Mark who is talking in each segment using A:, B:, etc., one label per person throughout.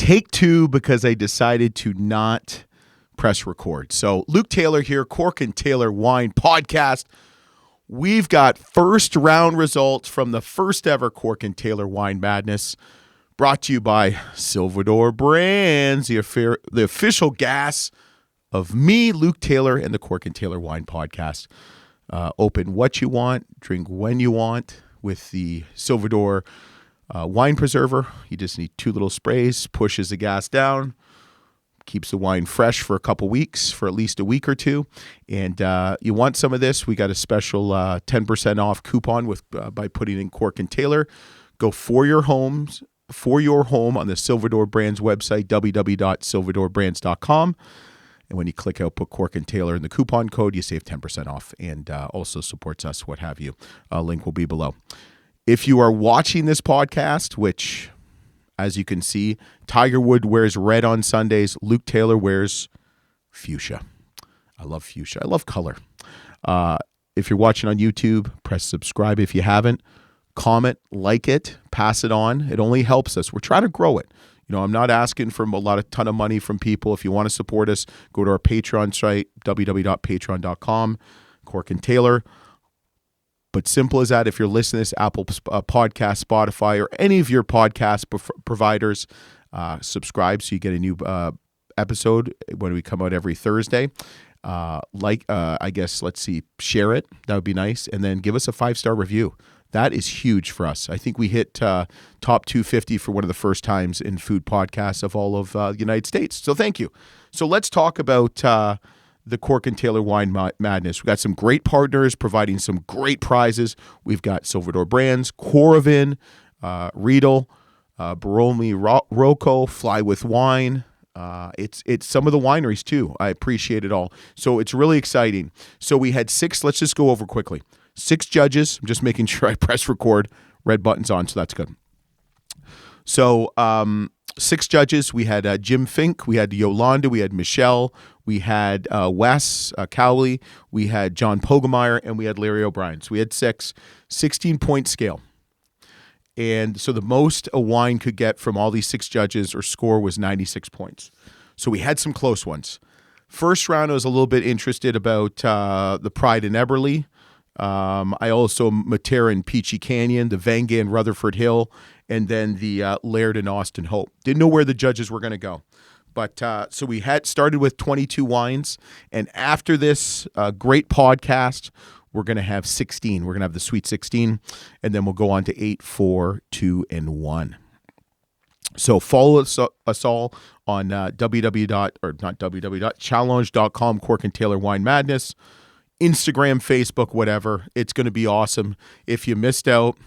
A: Take two because I decided to not press record. So Luke Taylor here, Cork and Taylor Wine Podcast. We've got first round results from the first ever Cork and Taylor Wine Madness, brought to you by Silvadore Brands, the official gas of me, Luke Taylor, and the Cork and Taylor Wine Podcast. Open what you want, drink when you want with the Silvadore wine preserver. You just need two little sprays, pushes the gas down, keeps the wine fresh for a couple weeks, for at least a week or two. And you want some of this, we got a special 10% off coupon by putting in Cork and Taylor. Go for your home on the Silvadore Brands website, www.silvadorebrands.com. And when you click out, put Cork and Taylor in the coupon code, you save 10% off and also supports us, what have you. Link will be below. If you are watching this podcast, which, as you can see, Tiger Woods wears red on Sundays, Luke Taylor wears fuchsia. I love fuchsia. I love color. If you're watching on YouTube, press subscribe if you haven't. Comment, like it, pass it on. It only helps us. We're trying to grow it. You know, I'm not asking for ton of money from people. If you want to support us, go to our Patreon site, www.patreon.com, Cork and Taylor. But simple as that, if you're listening to this, Apple Podcast, Spotify, or any of your podcast providers, subscribe so you get a new episode when we come out every Thursday. Share it. That would be nice. And then give us a 5-star review. That is huge for us. I think we hit top 250 for one of the first times in food podcasts of all of the United States. So thank you. So let's talk about the Cork and Taylor Wine Madness. We've got some great partners providing some great prizes. We've got Silvadore Brands, Coravin, Riedel, Baromi Rocco, Fly with Wine. It's some of the wineries too. I appreciate it all. So it's really exciting. So we had 6. Let's just go over quickly. 6 judges. I'm just making sure I press record. Red button's on, so that's good. So 6 judges. We had Jim Fink. We had Yolanda. We had Michelle. We had Wes Cowley. We had John Pogemeyer. And we had Larry O'Brien. So we had 16-point scale. And so the most a wine could get from all these 6 judges or score was 96 points. So we had some close ones. First round, I was a little bit interested about the Pride in Eberle. I also Matera and Peachy Canyon, the Vanga and Rutherford Hill, and then the Laird and Austin Hope. Didn't know where the judges were going to go. But so we had started with 22 wines. And after this great podcast, we're going to have 16. We're going to have the Sweet 16. And then we'll go on to 8, 4, 2, and 1. So follow us all on challenge.com, Cork and Taylor Wine Madness. Instagram, Facebook, whatever. It's going to be awesome. If you missed out,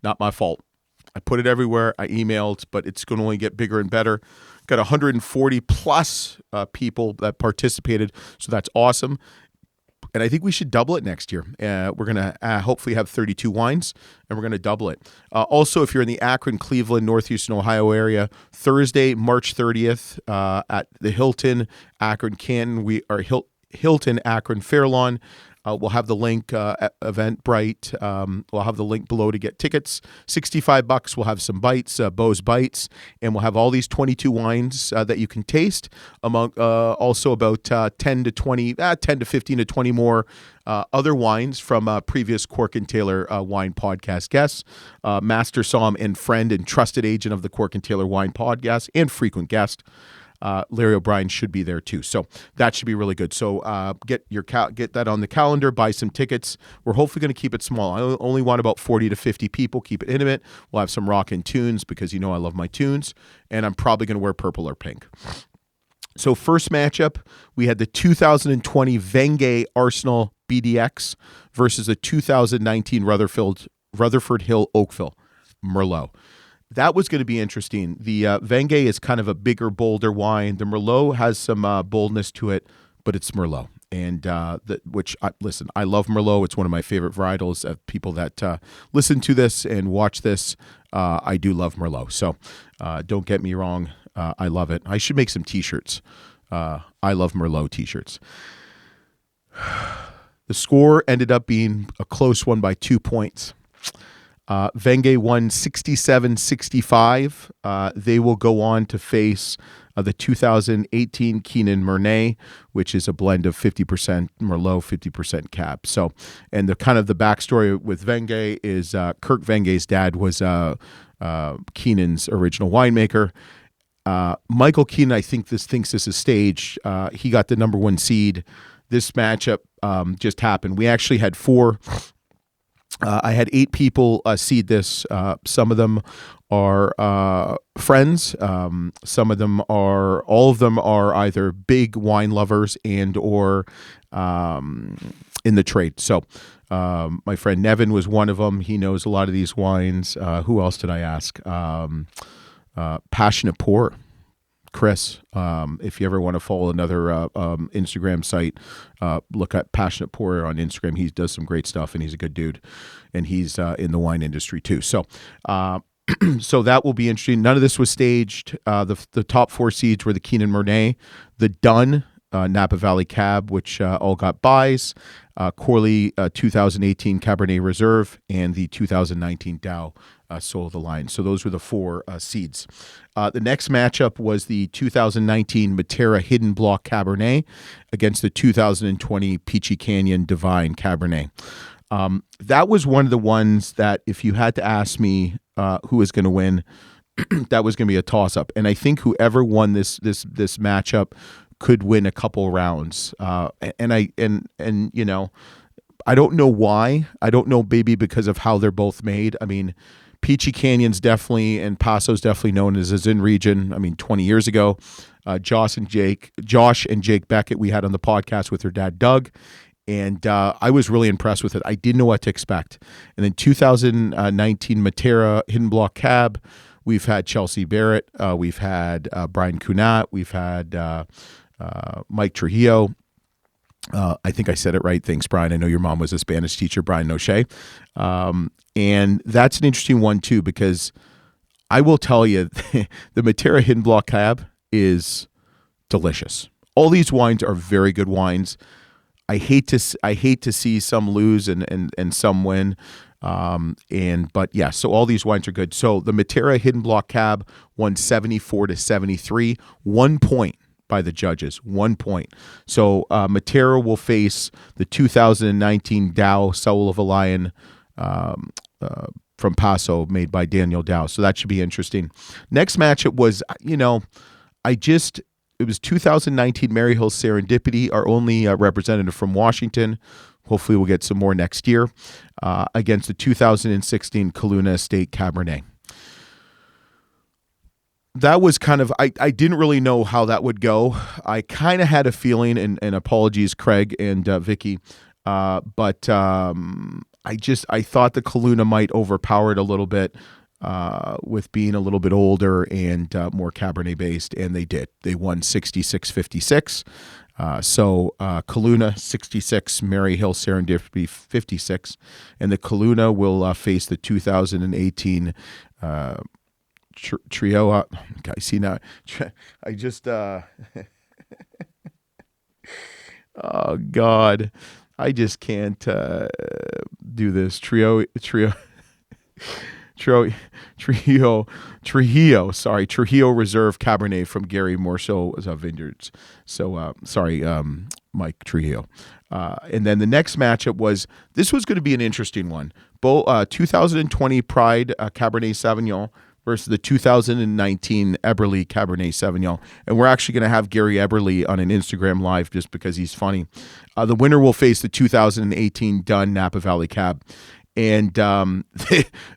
A: not my fault. I put it everywhere. I emailed, but it's going to only get bigger and better. Got 140 plus people that participated, so that's awesome. And I think we should double it next year. We're going to hopefully have 32 wines, and we're going to double it. Also, if you're in the Akron, Cleveland, Northeastern Ohio area, Thursday, March 30th at the Hilton, Akron, Canton, Hilton, Akron, Fairlawn. We'll have the link, Eventbrite. We'll have the link below to get tickets. $65. We'll have some bites, Bo's Bites, and we'll have all these 22 wines that you can taste. Among also about 10 to 15 to 20 more other wines from previous Cork and Taylor Wine Podcast guests, master somm and friend and trusted agent of the Cork and Taylor Wine Podcast and frequent guest. Larry O'Brien should be there too. So that should be really good. So get that on the calendar, buy some tickets. We're hopefully going to keep it small. I only want about 40 to 50 people. Keep it intimate. We'll have some rockin' tunes because you know I love my tunes. And I'm probably going to wear purple or pink. So first matchup, we had the 2020 Vanga Arsenal BDX versus the 2019 Rutherford Hill Oakville Merlot. That was going to be interesting. The Vanga is kind of a bigger, bolder wine. The Merlot has some boldness to it, but it's Merlot. And I love Merlot. It's one of my favorite varietals. Of people that listen to this and watch this, I do love Merlot. So don't get me wrong. I love it. I should make some T-shirts. I love Merlot T-shirts. The score ended up being a close one by 2 points. Venge won 67-65. They will go on to face the 2018 Keenan Mernay, which is a blend of 50% Merlot, 50% Cab. So, and the kind of the backstory with Venge is Kirk Venge's dad was Keenan's original winemaker. Michael Keenan, I think thinks this is staged. He got the number 1 seed. This matchup just happened. We actually had 4. I had 8 people seed this. Some of them are friends. Some of them are, all of them are either big wine lovers and or in the trade. So my friend Nevin was one of them. He knows a lot of these wines. Who else did I ask? Passionate Pour. Chris, if you ever want to follow another Instagram site, look at Passionate Pour on Instagram. He does some great stuff, and he's a good dude, and he's in the wine industry too. So, so that will be interesting. None of this was staged. The top 4 seeds were the Keenan Mernay, the Dunn Napa Valley Cab, which all got buys, Corley 2018 Cabernet Reserve, and the 2019 Dow Soul of the Line. So those were the 4 seeds. The next matchup was the 2019 Matera Hidden Block Cabernet against the 2020 Peachy Canyon Divine Cabernet. That was one of the ones that if you had to ask me who was going to win, that was going to be a toss-up. And I think whoever won this matchup could win a couple rounds. And you know, I don't know why. I don't know, maybe because of how they're both made. I mean, Peachy Canyon's definitely, and Paso's definitely known as a Zin region. I mean, 20 years ago, Josh and Jake Beckett, we had on the podcast with their dad, Doug. And I was really impressed with it. I didn't know what to expect. And then 2019 Matera Hidden Block Cab, we've had Chelsea Barrett. We've had Brian Cunat. We've had Mike Trujillo. I think I said it right. Thanks, Brian. I know your mom was a Spanish teacher, Brian Noche. And that's an interesting one, too, because I will tell you, the Matera Hidden Block Cab is delicious. All these wines are very good wines. I hate to see some lose and some win. But yeah, so all these wines are good. So the Matera Hidden Block Cab won 74-73, 1 point by the judges, 1 point. So Matera will face the 2019 Dow Soul of a Lion from Paso, made by Daniel Dow. So that should be interesting. Next matchup was, it was 2019 Maryhill Serendipity, our only representative from Washington. Hopefully we'll get some more next year, against the 2016 Kelowna Estate Cabernet. That was kind of, I didn't really know how that would go. I kind of had a feeling, and apologies, Craig and Vicky, but I thought the Kelowna might overpower it a little bit, with being a little bit older and more Cabernet based, and they did. They won 66-56. So Kelowna 66, Maryhill Serendipity 56, and the Kelowna will face the 2018 Trio. Okay, see now, I just oh God, I just can't do this. Trujillo, Reserve Cabernet from Gary Morceau's Vineyards. So, Mike Trujillo. And then the next matchup this was going to be an interesting one. 2020 Pride Cabernet Sauvignon versus the 2019 Eberle Cabernet Sauvignon. And we're actually going to have Gary Eberle on an Instagram Live just because he's funny. The winner will face the 2018 Dunn Napa Valley Cab. And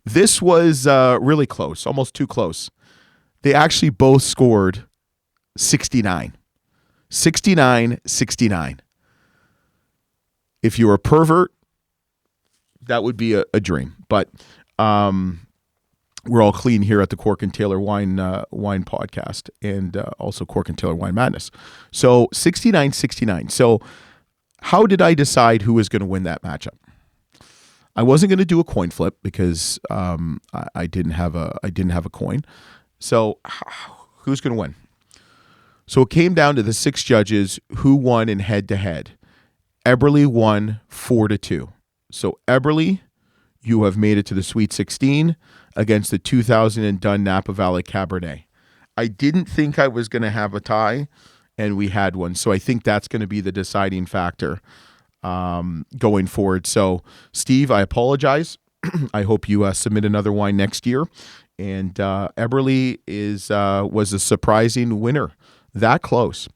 A: this was really close, almost too close. They actually both scored 69. 69-69. If you were a pervert, that would be a dream. But we're all clean here at the Cork and Taylor Wine Podcast, and also Cork and Taylor Wine Madness. So 69-69. So how did I decide who was going to win that matchup? I wasn't going to do a coin flip because I didn't have a coin. So who's going to win? So it came down to the 6 judges who won in head to head. Eberle won 4-2. So Eberle, you have made it to the Sweet 16 against the 2000 and done Napa Valley Cabernet. I didn't think I was going to have a tie, and we had one. So I think that's going to be the deciding factor going forward. So, Steve, I apologize. I hope you submit another wine next year. And Eberle was a surprising winner. That close.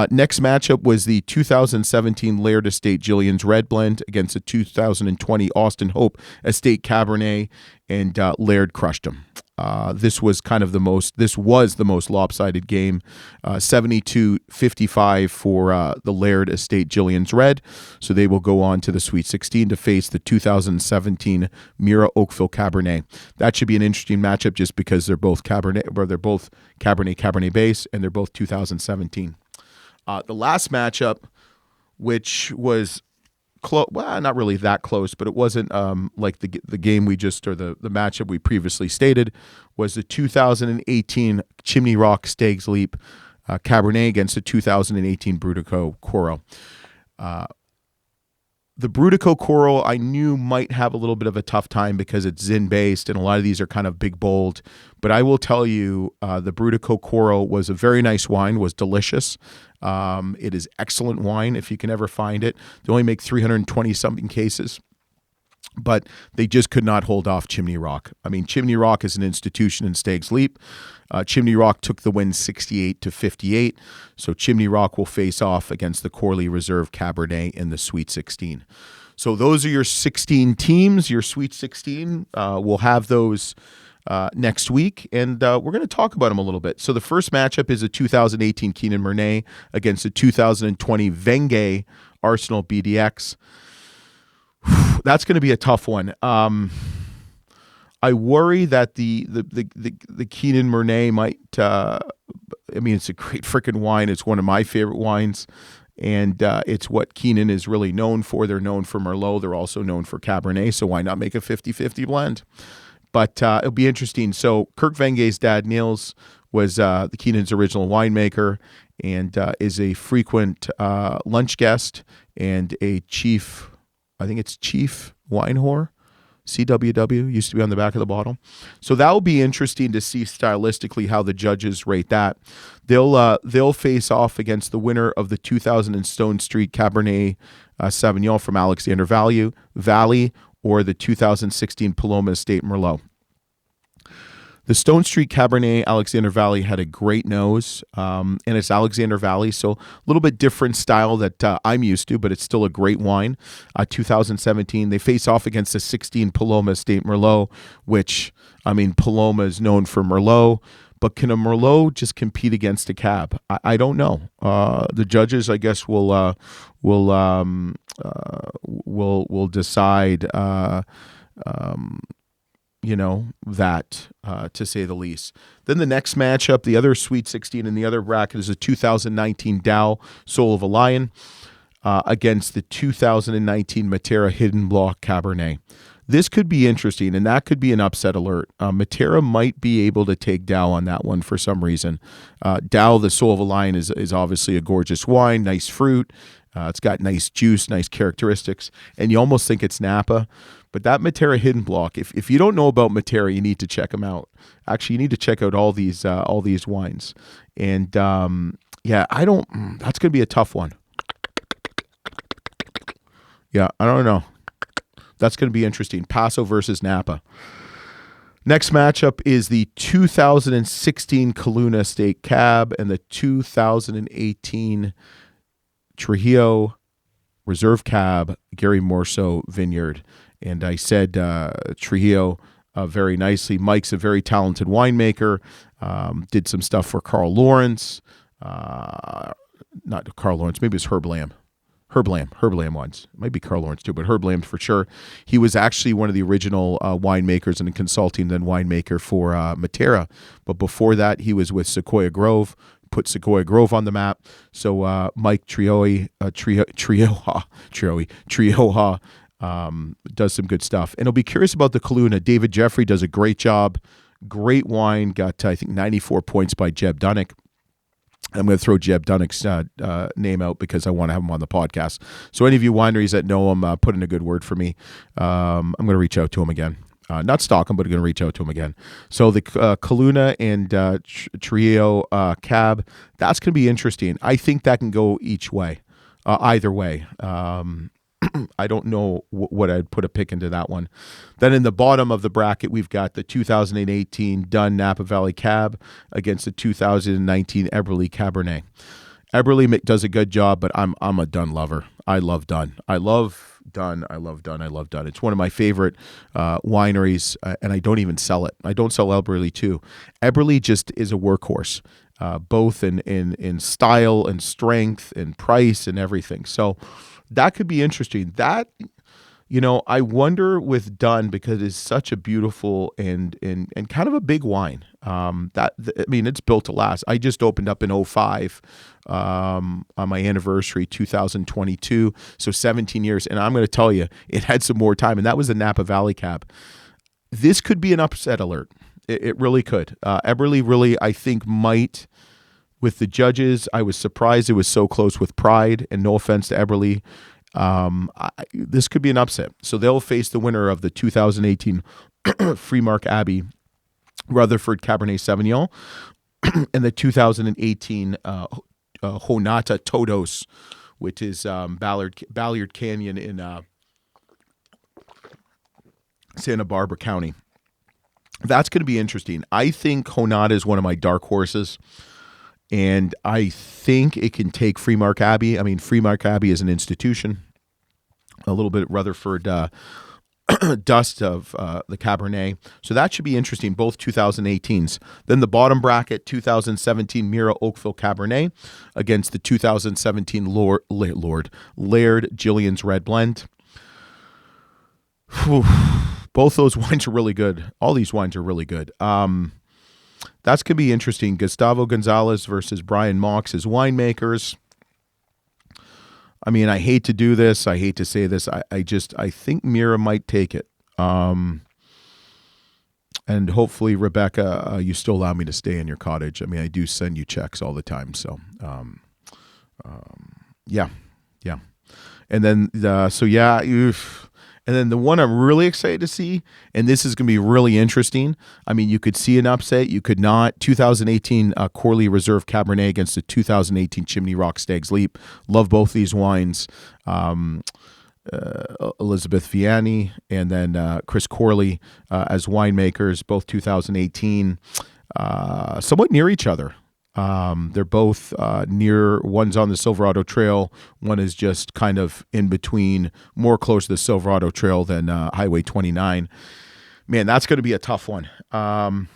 A: Next matchup was the 2017 Laird Estate Jillian's Red Blend against the 2020 Austin Hope Estate Cabernet, and Laird crushed him. This was the most lopsided game, 72-55 for the Laird Estate Jillian's Red. So they will go on to the Sweet 16 to face the 2017 Mira Oakville Cabernet. That should be an interesting matchup just because they're both Cabernet base, and they're both 2017. The last matchup, which was close, well, not really that close, but it wasn't like the game the matchup we previously stated, was the 2018 Chimney Rock Stags Leap Cabernet against the 2018 Brutico Coro. The Brutico Coro I knew might have a little bit of a tough time because it's Zin-based, and a lot of these are kind of big, bold. But I will tell you, the Brutico Coro was a very nice wine, was delicious. It is excellent wine if you can ever find it. They only make 320-something cases, but they just could not hold off Chimney Rock. I mean, Chimney Rock is an institution in Stags Leap. Chimney Rock took the win 68-58, so Chimney Rock will face off against the Corley Reserve Cabernet in the Sweet 16. So those are your 16 teams, your Sweet 16. We'll have those next week, and we're going to talk about them a little bit. So the first matchup is a 2018 Keenan Mernay against the 2020 Venge Arsenal BDX. That's going to be a tough one. I worry that the Keenan Mernay might. It's a great freaking wine. It's one of my favorite wines, and it's what Keenan is really known for. They're known for Merlot. They're also known for Cabernet. So why not make a 50-50 blend? But it'll be interesting. So Kirk Venge's dad, Niels, was the Keenan's original winemaker, and is a frequent lunch guest and a chief. I think it's chief wine whore. CWW used to be on the back of the bottle. So that will be interesting to see stylistically how the judges rate that. They'll face off against the winner of the 2000 Stone Street Cabernet Sauvignon from Alexander Valley, or the 2016 Paloma Estate Merlot. The Stone Street Cabernet Alexander Valley had a great nose, and it's Alexander Valley, so a little bit different style that I'm used to, but it's still a great wine. 2017, they face off against the 16 Paloma Estate Merlot, which, Paloma is known for Merlot, but can a Merlot just compete against a Cab? I don't know. The judges, I guess, will decide. That to say the least. Then the next matchup, the other Sweet 16 in the other bracket, is a 2019 Dow Soul of a Lion against the 2019 Matera Hidden Block Cabernet. This could be interesting, and that could be an upset alert. Matera might be able to take Dow on that one for some reason. Dow, the Soul of a Lion, is obviously a gorgeous wine, nice fruit. It's got nice juice, nice characteristics, and you almost think it's Napa. But that Matera Hidden Block, if you don't know about Matera, you need to check them out. Actually, you need to check out all these wines. And that's going to be a tough one. Yeah, I don't know. That's going to be interesting. Paso versus Napa. Next matchup is the 2016 Coluna Estate Cab and the 2018 Trujillo Reserve Cab Gary Morso Vineyard. And I said Trujillo very nicely. Mike's a very talented winemaker. Did some stuff for Carl Lawrence. Not Carl Lawrence. Maybe it's Herb Lamb. Herb Lamb wines. It might be Carl Lawrence too, but Herb Lamb for sure. He was actually one of the original winemakers and a consulting then winemaker for Matera. But before that, he was with Sequoia Grove. Put Sequoia Grove on the map. So Mike Trioha does some good stuff. And I'll be curious about the Coluna. David Jeffrey does a great job. Great wine. Got, I think, 94 points by Jeb Dunnick. I'm going to throw Jeb Dunnick's name out because I want to have him on the podcast. So any of you wineries that know him, put in a good word for me. I'm going to reach out to him again. Not stalk him, but I'm going to reach out to him again. So the Kaluna and Trio Cab, that's going to be interesting. I think that can go either way. I don't know what I'd put a pick into that one. Then in the bottom of the bracket, we've got the 2018 Dunn Napa Valley Cab against the 2019 Eberle Cabernet. Eberle does a good job, but I'm a Dunn lover. I love Dunn. I love Dunn. It's one of my favorite wineries, and I don't even sell it. I don't sell Eberle too. Eberle just is a workhorse, both in style and strength and price and everything. So that could be interesting. That, I wonder with Dunn, because it's such a beautiful and kind of a big wine. It's built to last. I just opened up in 2005 on my anniversary, 2022, so 17 years. And I'm going to tell you, it had some more time, and that was the Napa Valley Cab. This could be an upset alert. It really could. Eberle really, I think, might. With the judges, I was surprised it was so close with Pride, and no offense to Eberle. This could be an upset. So they'll face the winner of the 2018 Freemark Abbey Rutherford Cabernet Sauvignon and the 2018 Honata Todos, which is Ballard Canyon in Santa Barbara County. That's going to be interesting. I think Honata is one of my dark horses. And I think it can take Freemark Abbey. I mean, Freemark Abbey is an institution. A little bit Rutherford dust of the Cabernet. So that should be interesting, both 2018s. Then the bottom bracket, 2017 Mira Oakville Cabernet against the 2017 Laird Gillian's Red Blend. Whew. Both those wines are really good. All these wines are really good. That's going to be interesting. Gustavo Gonzalez versus Brian Mox as winemakers. I mean, I hate to do this. I hate to say this. I think Mira might take it. And hopefully, Rebecca, you still allow me to stay in your cottage. I mean, I do send you checks all the time. So, yeah. And then, And then the one I'm really excited to see, and this is going to be really interesting. I mean, you could see an upset. You could not. 2018 Corley Reserve Cabernet against the 2018 Chimney Rock Stag's Leap. Love both these wines. Elizabeth Vianney and then Chris Corley as winemakers, both 2018. Somewhat near each other. They're both near. One's on the Silverado Trail. One is just kind of in between, more close to the Silverado Trail than Highway 29. Man, that's going to be a tough one. Man,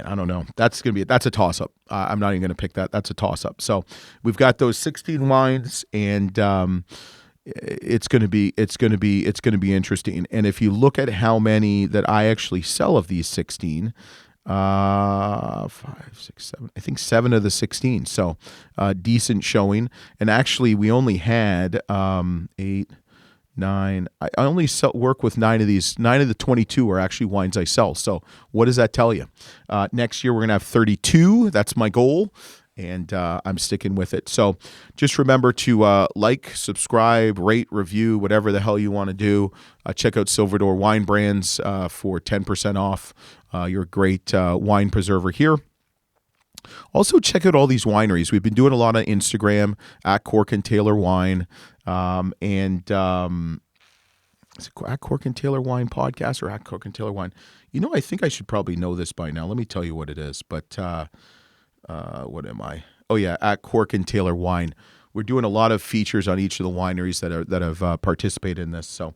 A: I don't know. That's a toss up. I'm not even going to pick that. That's a toss up. So we've got those 16 wines, and it's going to be interesting. And if you look at how many that I actually sell of these 16. 5, 6, 7. I think 7 of the 16. So decent showing. And actually, we only had 8, 9. I only work with 9 of these. 9 of the 22 are actually wines I sell. So what does that tell you? Next year, we're going to have 32. That's my goal. And I'm sticking with it. So just remember to like, subscribe, rate, review, whatever the hell you want to do. Check out Silvadore Wine Brands for 10% off. You're a great wine preserver here. Also, check out all these wineries. We've been doing a lot on Instagram at Cork and Taylor Wine. Is it at Cork and Taylor Wine Podcast or at Cork and Taylor Wine? I think I should probably know this by now. Let me tell you what it is. But what am I? Oh, yeah, at Cork and Taylor Wine. We're doing a lot of features on each of the wineries that have participated in this. So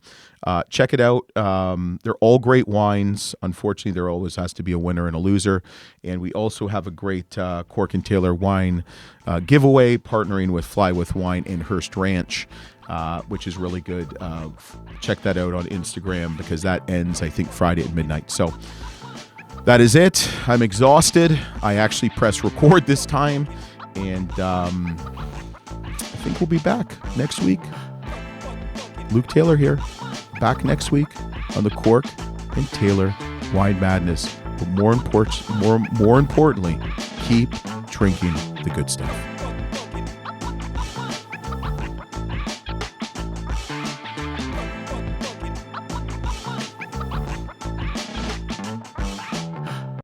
A: check it out. They're all great wines. Unfortunately, there always has to be a winner and a loser. And we also have a great Cork and Taylor Wine giveaway, partnering with Fly With Wine in Hearst Ranch, which is really good. Check that out on Instagram because that ends, I think, Friday at midnight. So that is it. I'm exhausted. I actually pressed record this time. And I think we'll be back next week. Luke Taylor here. Back next week on the Cork and Taylor Wine Madness. But more importantly, keep drinking the good stuff.